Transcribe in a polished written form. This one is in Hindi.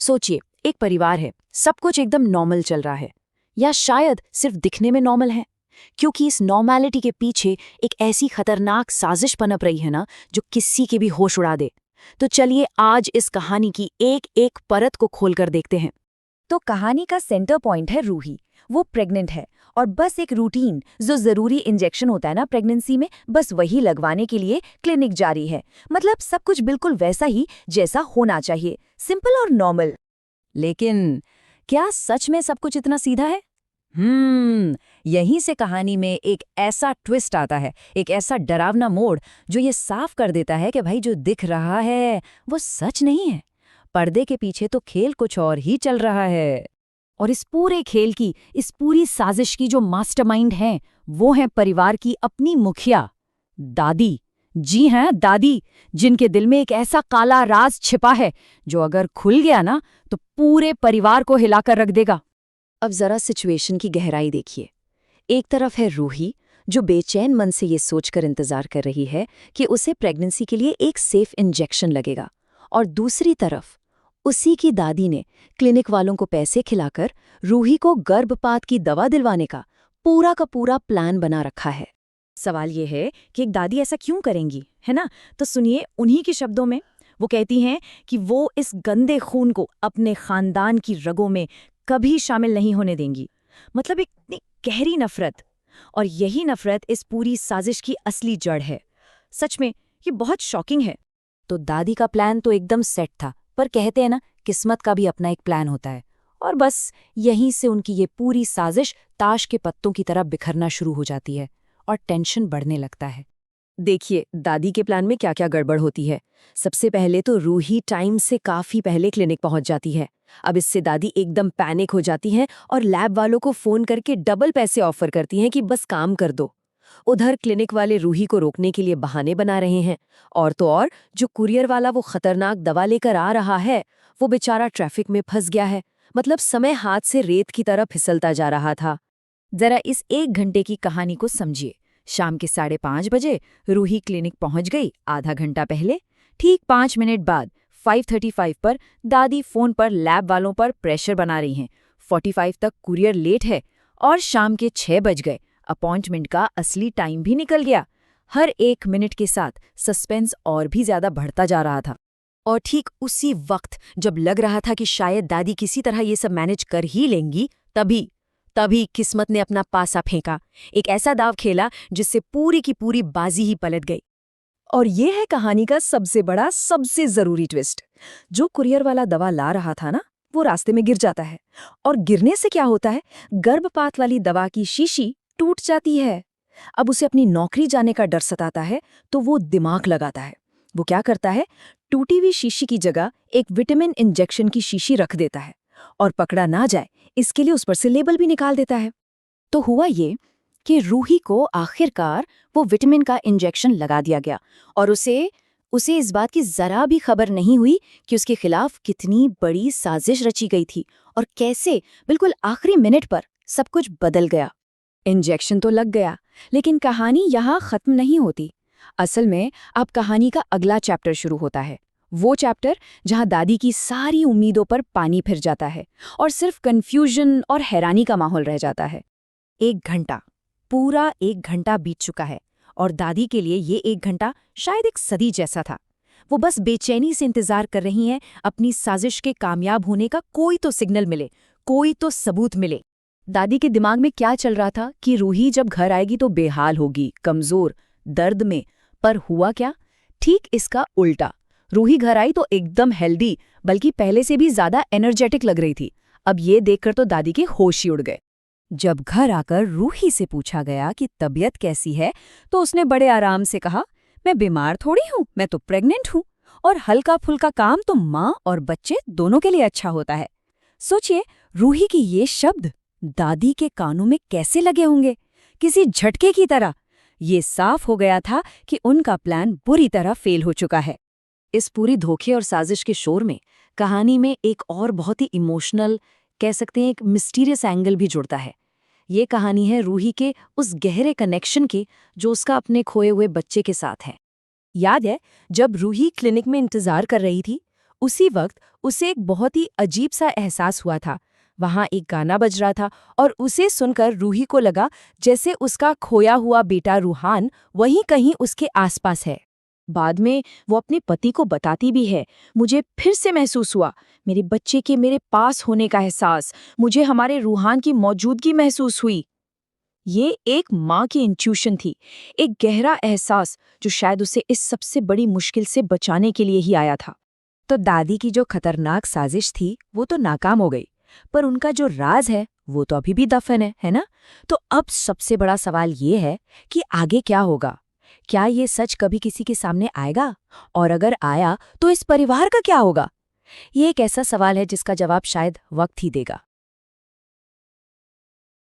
सोचिए, एक परिवार है, सब कुछ एकदम नॉर्मल चल रहा है, या शायद सिर्फ दिखने में नॉर्मल है, क्योंकि इस नॉर्मैलिटी के पीछे एक ऐसी खतरनाक साजिश पनप रही है ना, जो किसी के भी होश उड़ा दे। तो चलिए आज इस कहानी की एक एक परत को खोलकर देखते हैं। तो कहानी का सेंटर पॉइंट है रूही। वो प्रेग्नेंट है और बस एक रूटीन जो जरूरी इंजेक्शन होता है ना प्रेगनेंसी में, बस वही लगवाने के लिए क्लिनिक जारी है। मतलब सब कुछ बिल्कुल वैसा ही जैसा होना चाहिए, सिंपल और नॉर्मल। लेकिन क्या सच में सब कुछ इतना सीधा है? यहीं से कहानी में एक ऐसा ट्विस्ट आता है, एक ऐसा डरावना मोड़ जो ये साफ कर देता है कि भाई जो दिख रहा है वो सच नहीं है। पर्दे के पीछे तो खेल कुछ और ही चल रहा है। और इस पूरे खेल की, इस पूरी साजिश की जो मास्टरमाइंड हैं, वो हैं परिवार की अपनी मुखिया, दादी। जी हैं, दादी, जिनके दिल में एक ऐसा काला राज छिपा है जो अगर खुल गया ना तो पूरे परिवार को हिलाकर रख देगा। अब जरा सिचुएशन की गहराई देखिए। एक तरफ है रूही, जो बेचैन मन से ये सोचकर इंतजार कर रही है कि उसे प्रेगनेंसी के लिए एक सेफ इंजेक्शन लगेगा, और दूसरी तरफ उसी की दादी ने क्लिनिक वालों को पैसे खिलाकर रूही को गर्भपात की दवा दिलवाने का पूरा प्लान बना रखा है। सवाल ये है कि एक दादी ऐसा क्यों करेंगी, है ना? तो सुनिए उन्हीं के शब्दों में। वो कहती हैं कि वो इस गंदे खून को अपने खानदान की रगों में कभी शामिल नहीं होने देंगी। मतलब एक इतनी गहरी नफरत, और यही नफरत इस पूरी साजिश की असली जड़ है। सच में ये बहुत शॉकिंग है। तो दादी का प्लान तो एकदम सेट था, पर कहते हैं ना, किस्मत का भी अपना एक प्लान होता है। और बस यहीं से उनकी ये पूरी साजिश ताश के पत्तों की तरह बिखरना शुरू हो जाती है और टेंशन बढ़ने लगता है। देखिए दादी के प्लान में क्या क्या गड़बड़ होती है। सबसे पहले तो रूही टाइम से काफी पहले क्लिनिक पहुंच जाती है। अब इससे दादी एकदम पैनिक हो जाती हैं और लैब वालों को फोन करके डबल पैसे ऑफर करती हैं कि बस काम कर दो। उधर क्लिनिक वाले रूही को रोकने के लिए बहाने बना रहे हैं, और तो और जो कुरियर वाला वो खतरनाक दवा लेकर आ रहा है, वो बेचारा ट्रैफिक में फंस गया है। मतलब समय हाथ से रेत की तरह फिसलता जा रहा था। जरा इस 1 घंटे की कहानी को समझिए। शाम के 5:30 बजे रूही क्लिनिक पहुंच गई। आधा घंटा पहले, ठीक 5 मिनट बाद 5:35 पर दादी फोन पर लैब वालों पर प्रेशर बना रही हैं। 45 तक कुरियर लेट है और शाम के 6 बज गए। अपॉइंटमेंट का असली टाइम भी निकल गया। हर 1 मिनट के साथ सस्पेंस और भी ज्यादा बढ़ता जा रहा था। और ठीक उसी वक्त जब लग रहा था कि शायद दादी किसी तरह ये सब मैनेज कर ही लेंगी, तभी किस्मत ने अपना पासा फेंका। एक ऐसा दाव खेला जिससे पूरी की पूरी बाजी ही पलट गई। और ये है कहानी का सबसे बड़ा, सबसे जरूरी ट्विस्ट। जो कुरियर वाला दवा ला रहा था ना, वो रास्ते में गिर जाता है। और गिरने से क्या होता है, गर्भपात वाली दवा की शीशी टूट जाती है। अब उसे अपनी नौकरी जाने का डर सताता है, तो वो दिमाग लगाता है। वो क्या करता है, टूटी हुई शीशी की जगह एक विटामिन इंजेक्शन की शीशी रख देता है, और पकड़ा ना जाए इसके लिए उस पर से लेबल भी निकाल देता है। तो हुआ ये कि रूही को आखिरकार वो विटामिन का इंजेक्शन लगा दिया गया, और उसे इस बात की जरा भी खबर नहीं हुई कि उसके खिलाफ कितनी बड़ी साजिश रची गई थी, और कैसे बिल्कुल आखिरी मिनट पर सब कुछ बदल गया। इंजेक्शन तो लग गया, लेकिन कहानी यहाँ खत्म नहीं होती। असल में अब कहानी का अगला चैप्टर शुरू होता है। वो चैप्टर जहां दादी की सारी उम्मीदों पर पानी फिर जाता है और सिर्फ कंफ्यूजन और हैरानी का माहौल रह जाता है। 1 घंटा, पूरा 1 घंटा बीत चुका है, और दादी के लिए ये 1 घंटा शायद एक सदी जैसा था। वो बस बेचैनी से इंतजार कर रही हैं अपनी साजिश के कामयाब होने का कोई तो सिग्नल मिले, कोई तो सबूत मिले। दादी के दिमाग में क्या चल रहा था कि रूही जब घर आएगी तो बेहाल होगी, कमजोर, दर्द में। पर हुआ क्या? ठीक इसका उल्टा। रूही घर आई तो एकदम हेल्दी, बल्कि पहले से भी ज्यादा एनर्जेटिक लग रही थी। अब ये देखकर तो दादी के होश ही उड़ गए। जब घर आकर रूही से पूछा गया कि तबीयत कैसी है, तो उसने बड़े आराम से कहा, मैं बीमार थोड़ी हूँ, मैं तो प्रेग्नेंट हूँ, और हल्का फुल्का काम तो माँ और बच्चे दोनों के लिए अच्छा होता है। सोचिए, रूही की ये शब्द दादी के कानों में कैसे लगे होंगे, किसी झटके की तरह। ये साफ हो गया था कि उनका प्लान बुरी तरह फेल हो चुका है। इस पूरी धोखे और साजिश के शोर में कहानी में एक और बहुत ही इमोशनल, कह सकते हैं एक मिस्टीरियस एंगल भी जुड़ता है। ये कहानी है रूही के उस गहरे कनेक्शन की जो उसका अपने खोए हुए बच्चे के साथ है। याद है जब रूही क्लिनिक में इंतजार कर रही थी, उसी वक्त उसे एक बहुत ही अजीब सा एहसास हुआ था। वहां एक गाना बज रहा था और उसे सुनकर रूही को लगा जैसे उसका खोया हुआ बेटा रूहान वहीं कहीं उसके आसपास है। बाद में वो अपने पति को बताती भी है, मुझे फिर से महसूस हुआ, मेरे बच्चे के मेरे पास होने का एहसास, मुझे हमारे रूहान की मौजूदगी महसूस हुई। ये एक माँ की इंट्यूशन थी, एक गहरा एहसास जो शायद उसे इस सबसे बड़ी मुश्किल से बचाने के लिए ही आया था। तो दादी की जो खतरनाक साजिश थी वो तो नाकाम हो गई, पर उनका जो राज है वो तो अभी भी दफन है ना? तो अब सबसे बड़ा सवाल ये है कि आगे क्या होगा? क्या ये सच कभी किसी के सामने आएगा? और अगर आया तो इस परिवार का क्या होगा? ये एक ऐसा सवाल है जिसका जवाब शायद वक्त ही देगा।